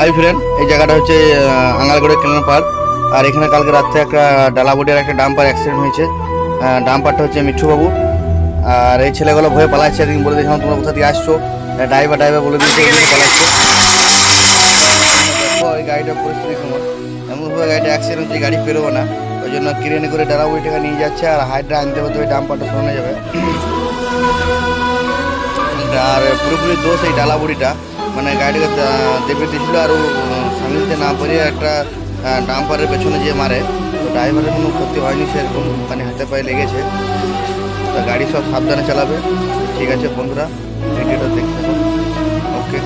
Hi friend, এই জায়গাটা হচ্ছে আঙালগড়ের কেনার পার্ক। আর এখানে কালকে রাত্রে একটা ডালাবুডির একটা ডাম্পার অ্যাক্সিডেন্ট হয়েছে। ডাম্পারটা হচ্ছে মিঠুবাবু। আর এই ছেলেগুলো ভয়ে পালাচ্ছে। একদিন বলে দিয়েছিলাম তোমরা কোথা থেকে আসছো, ড্রাইভার বলে দিয়েছে ওইদিকে পালাচ্ছে। দেখো এই গাড়িটার পরিস্থিতি কেমন, এমনভাবে গাড়িটা অ্যাক্সিডেন্ট হচ্ছে, গাড়ি পেরোবো না। ওই জন্য ক্রেনে করে ডালাবুড়িটাকে নিয়ে যাচ্ছে, আর হাইড্রা আনতে হতে ওই ডাম্পারটা সরানো যাবে। আর পুরোপুরি দোষ এই ডালাবুড়িটা, মানে গাড়িটাকে দেবে দিয়েছিল আর ও সামনে দিতে না পারে একটা ডাম্পারের পেছনে যে মারে। তো ড্রাইভারের কোনো ক্ষতি হয়নি সেরকম, মানে হাতে পায়ে লেগেছে। তো গাড়ি সব সাবধানে চালাবে। ঠিক আছে বন্ধুরা, ভিডিওটা দেখতে থাকো। ওকে।